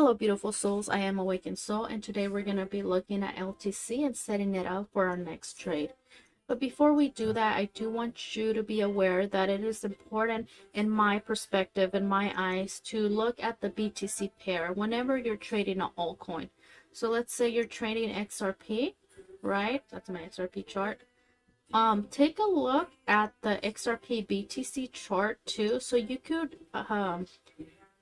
Hello beautiful souls, I am Awakened Soul, and today we're going to be looking at LTC and setting it up for our next trade. But before we do that, I do want you to be aware that it is important in my perspective, in my eyes, to look at the BTC pair whenever you're trading an altcoin. So let's say you're trading XRP, right? That's my XRP chart. Take a look at the XRP BTC chart too, so you could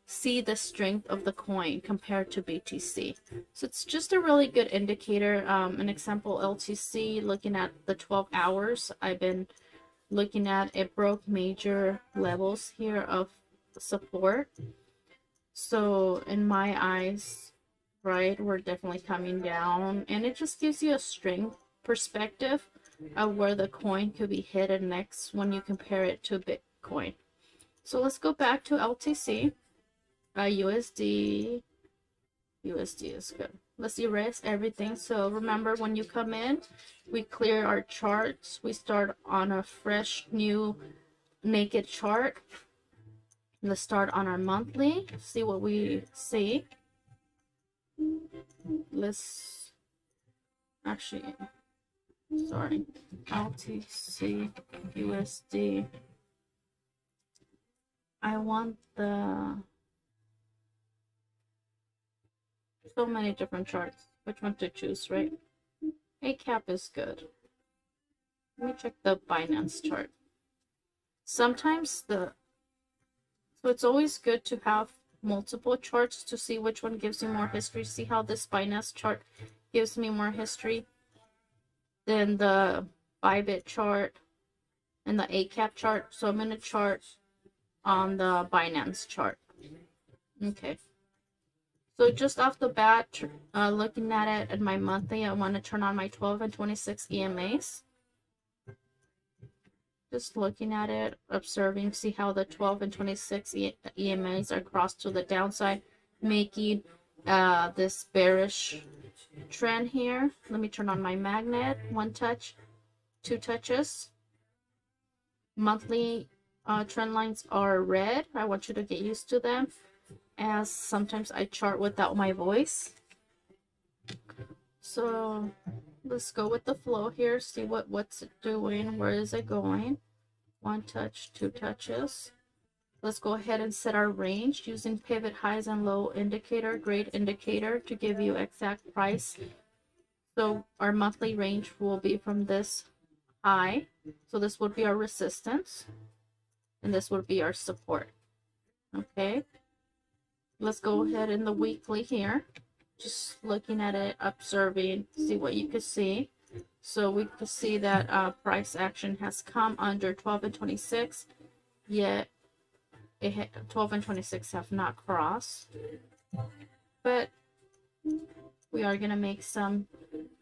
see the strength of the coin compared to BTC. So it's just a really good indicator. An example, LTC, looking at the 12 hours I've been looking at, it broke major levels here of support. So in my eyes, right, we're definitely coming down, and it just gives you a strength perspective of where the coin could be headed next when you compare it to Bitcoin. So let's go back to LTC. USD is good. Let's erase everything. So remember, when you come in, we clear our charts. We start on a fresh new naked chart. Let's start on our monthly, see what we see. Let's actually, sorry, LTC USD. I want the so many different charts. Which one to choose, right? ACAP is good. Let me check the Binance chart. Sometimes so it's always good to have multiple charts to see which one gives you more history. See how this Binance chart gives me more history than the Bybit chart and the ACAP chart. So I'm going to chart on the Binance chart. Okay. So just off the bat, looking at it at my monthly, I want to turn on my 12 and 26 EMAs. Just looking at it, observing, see how the 12 and 26 EMAs are crossed to the downside, making this bearish trend here. Let me turn on my magnet. 1 touch, 2 touches. Monthly trend lines are red. I want you to get used to them, as sometimes I chart without my voice. So let's go with the flow here, see what's it doing, where is it going. 1 touch, 2 touches. Let's go ahead and set our range using pivot highs and low indicator, great indicator, to give you exact price. So our monthly range will be from this high, so this would be our resistance, and this would be our support. Okay, let's go ahead in the weekly here, just looking at it, observing, see what you could see. So we could see that price action has come under 12 and 26, yet 12 and 26 have not crossed. But we are going to make some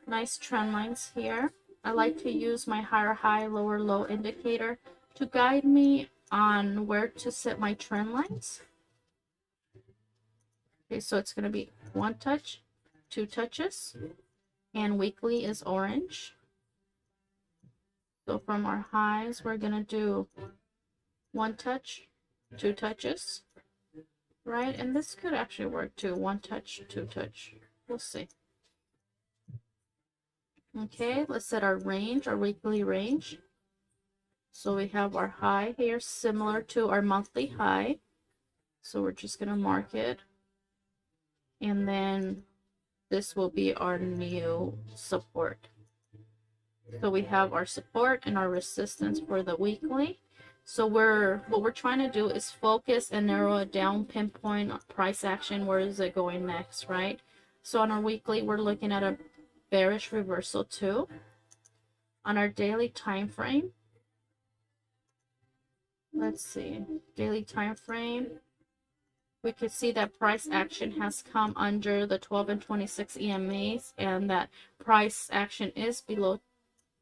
nice trend lines here. I like to use my higher high, lower low indicator to guide me on where to set my trend lines. Okay, so it's going to be 1 touch, 2 touches, and weekly is orange. So from our highs, we're going to do 1 touch, 2 touches, right? And this could actually work too. 1 touch, 2 touch. We'll see. Okay, let's set our range, our weekly range. So we have our high here, similar to our monthly high. So we're just going to mark it. And then this will be our new support. So we have our support and our resistance for the weekly. So what we're trying to do is focus and narrow it down, pinpoint price action. Where is it going next, right? So on our weekly, we're looking at a bearish reversal too. On our daily time frame, let's see, daily time frame, we could see that price action has come under the 12 and 26 EMAs, and that price action is below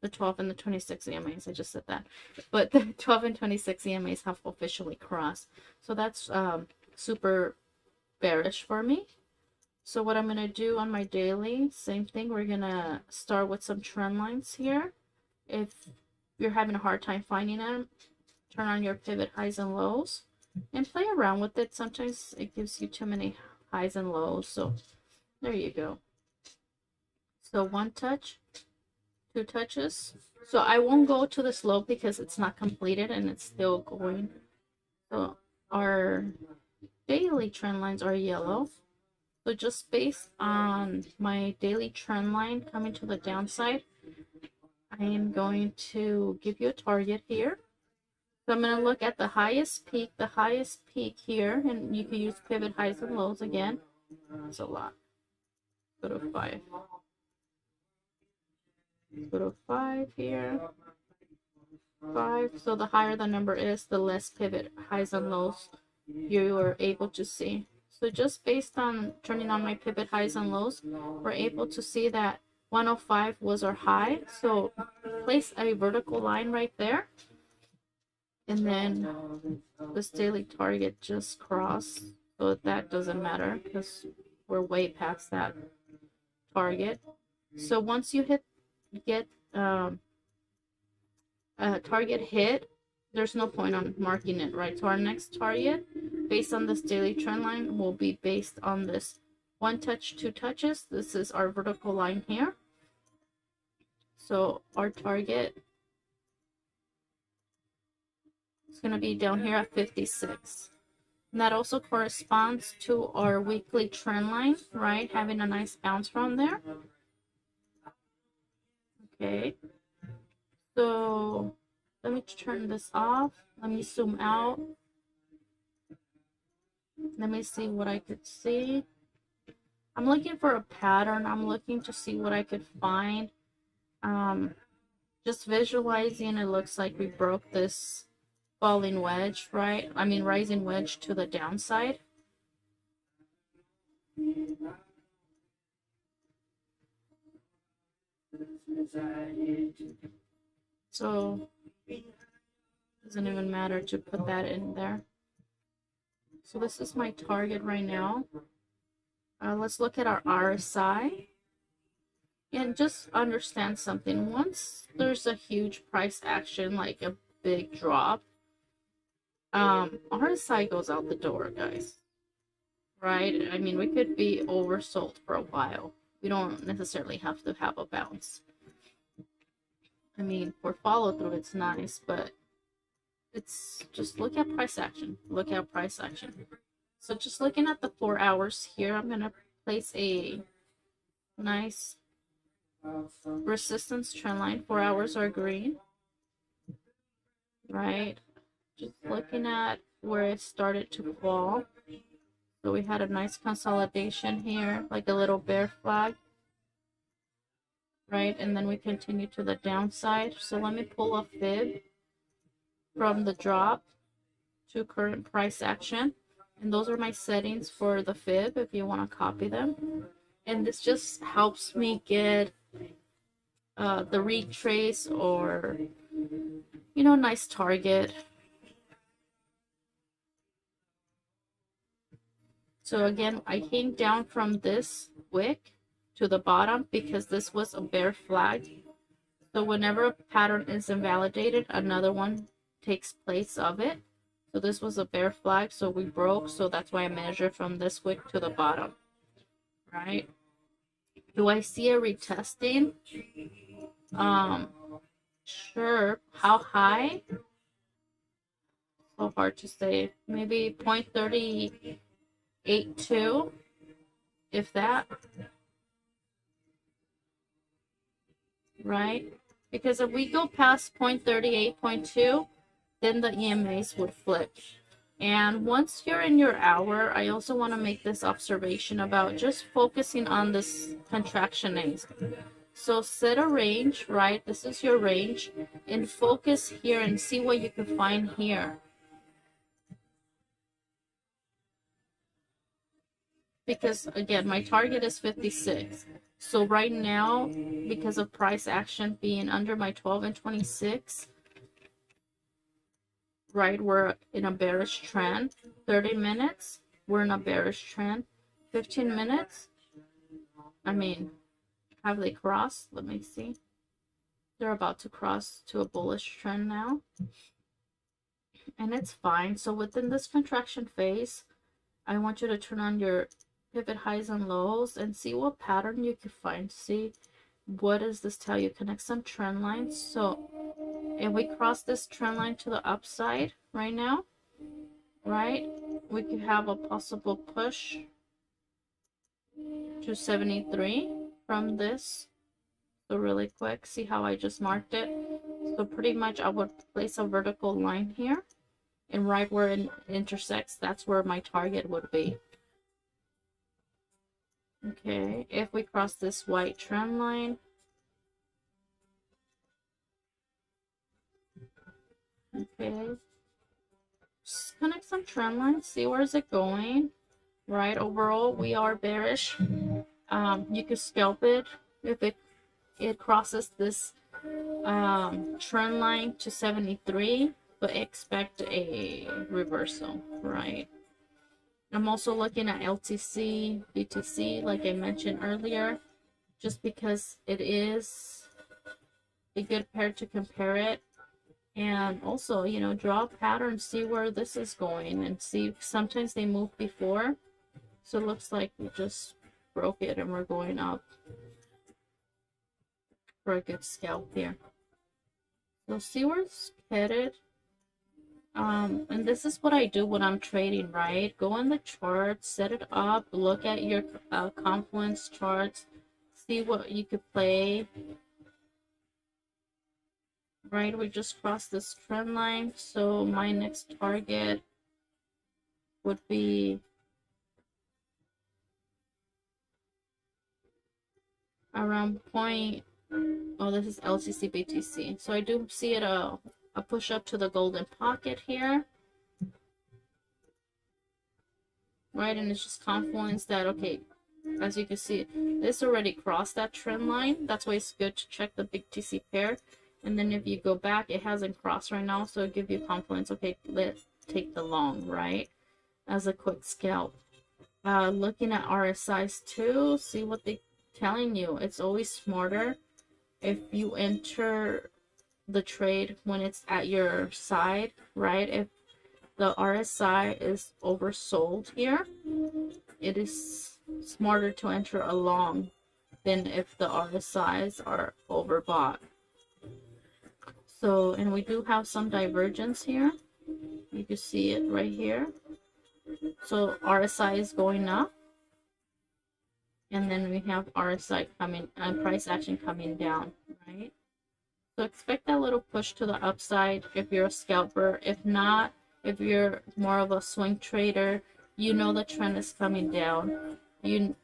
the 12 and the 26 EMAs. I just said that, but the 12 and 26 EMAs have officially crossed. So that's super bearish for me. So what I'm going to do on my daily, same thing. We're going to start with some trend lines here. If you're having a hard time finding them, turn on your pivot highs and lows and play around with it. Sometimes it gives you too many highs and lows. So there you go. So one touch, two touches. So I won't go to the slope because it's not completed and it's still going. So our daily trend lines are yellow. So just based on my daily trend line coming to the downside, I am going to give you a target here. So I'm going to look at the highest peak here, and you can use pivot highs and lows again. That's a lot. Go to 5. Go to 5 here. 5. So the higher the number is, the less pivot highs and lows you are able to see. So just based on turning on my pivot highs and lows, we're able to see that 105 was our high. So place a vertical line right there. And then this daily target just crossed. So that doesn't matter because we're way past that target. So once you get a target hit, there's no point on marking it, right? So our next target based on this daily trend line will be based on this one touch, two touches. This is our vertical line here. So our target is going to be down here at 56. And that also corresponds to our weekly trend line, right? Having a nice bounce from there. Okay. So let me turn this off. Let me zoom out. Let me see what I could see. I'm looking for a pattern. I'm looking to see what I could find. Just visualizing, it looks like we broke this falling wedge, right? I mean, rising wedge to the downside. So it doesn't even matter to put that in there. So this is my target right now. Let's look at our RSI and just understand something. Once there's a huge price action, like a big drop, RSI goes out the door, guys. Right? I mean, we could be oversold for a while. We don't necessarily have to have a bounce. I mean, for follow through, it's nice, but it's just look at price action. Look at price action. So just looking at the 4 hours here, I'm going to place a nice resistance trend line. 4 hours are green, right? Just looking at where it started to fall. So we had a nice consolidation here, like a little bear flag, right? And then we continue to the downside. So let me pull a fib from the drop to current price action. And those are my settings for the fib if you want to copy them. And this just helps me get the retrace or, you know, nice target. So again, I came down from this wick to the bottom because this was a bear flag. So whenever a pattern is invalidated, another one takes place of it. So this was a bear flag, so we broke. So that's why I measure from this wick to the bottom, right? Do I see a retesting? Sure. How high? So hard to say. Maybe 0.382, if that. Right? Because if we go past 0.38.2, then the EMAs would flip. And once you're in your hour, I also want to make this observation about just focusing on this contraction A's. So set a range, right? This is your range, and focus here and see what you can find here. Because again, my target is 56. So right now, because of price action being under my 12 and 26, right, we're in a bearish trend. 30 minutes, we're in a bearish trend. 15 minutes, I mean, have they crossed? Let me see. They're about to cross to a bullish trend now. And it's fine. So within this contraction phase, I want you to turn on your pivot highs and lows and see what pattern you can find. See, what does this tell you? Connect some trend lines. So if we cross this trend line to the upside right now, right, we could have a possible push to 73 from this. So really quick, see how I just marked it? So pretty much I would place a vertical line here, and right where it intersects, that's where my target would be. Okay, if we cross this white trend line, okay, just connect some trend lines, see where is it going. Right, overall we are bearish. You could scalp it if it crosses this trend line to 73, but expect a reversal. Right, I'm also looking at LTC, BTC, like I mentioned earlier, just because it is a good pair to compare it. And also, you know, draw a pattern, see where this is going, and see, sometimes they move before. So it looks like we just broke it and we're going up for a good scalp here. So see where it's headed. And this is what I do when I'm trading, right? Go in the chart, set it up, look at your confluence charts, see what you could play. Right, we just crossed this trend line, so my next target would be around point. Oh, this is LTC BTC. So I do see it a push up to the golden pocket here. Right, and it's just confluence that, okay, as you can see, this already crossed that trend line. That's why it's good to check the BTC pair. And then if you go back, it hasn't crossed right now, so it'll give you confidence. Okay, let's take the long, right, as a quick scalp. Looking at RSIs too, see what they're telling you. It's always smarter if you enter the trade when it's at your side, right? If the RSI is oversold here, it is smarter to enter a long than if the RSIs are overbought. So, and we do have some divergence here. You can see it right here. So RSI is going up, and then we have RSI coming and price action coming down, right? So expect that little push to the upside if you're a scalper. If not, if you're more of a swing trader, you know the trend is coming down. You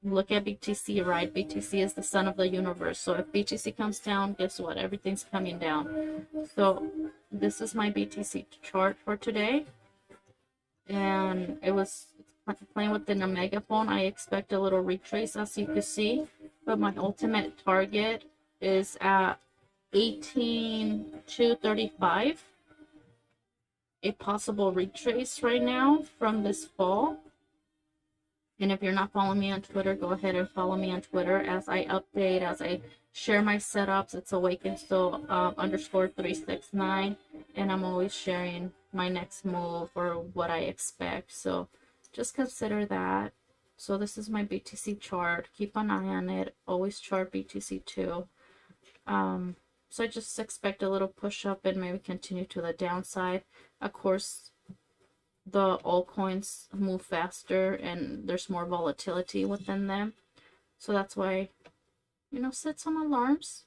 look at BTC, right? BTC is the son of the universe. So if BTC comes down, guess what? Everything's coming down. So this is my BTC chart for today. And it was playing within a megaphone. I expect a little retrace, as you can see. But my ultimate target is at 18,235. A possible retrace right now from this fall. And if you're not following me on Twitter, go ahead and follow me on Twitter as I update, as I share my setups. It's awakenso underscore 369, and I'm always sharing my next move or what I expect. So just consider that. So this is my BTC chart. Keep an eye on it. Always chart BTC too. So I just expect a little push up and maybe continue to the downside. Of course, the altcoins move faster and there's more volatility within them. So that's why, you know, set some alarms.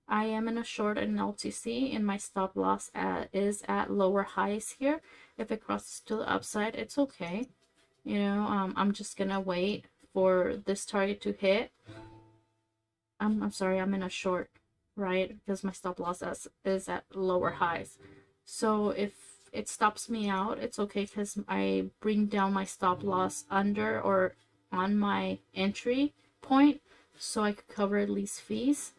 I am in a short in LTC and my stop loss is at lower highs here. If it crosses to the upside, it's okay. You know, I'm just gonna wait for this target to hit. I'm sorry, I'm in a short, right? Because my stop loss is at lower highs. So if it stops me out, it's okay, because I bring down my stop loss under or on my entry point, so I could cover at least fees,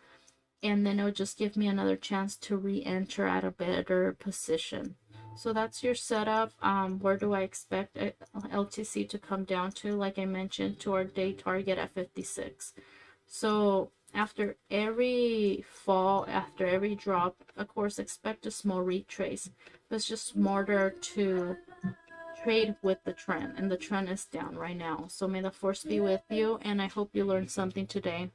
and then it would just give me another chance to re-enter at a better position. So that's your setup. Where do I expect LTC to come down to? Like I mentioned, to our day target at 56. So after every fall, after every drop, of course, expect a small retrace. But it's just smarter to trade with the trend, and the trend is down right now. So may the force be with you, and I hope you learned something today.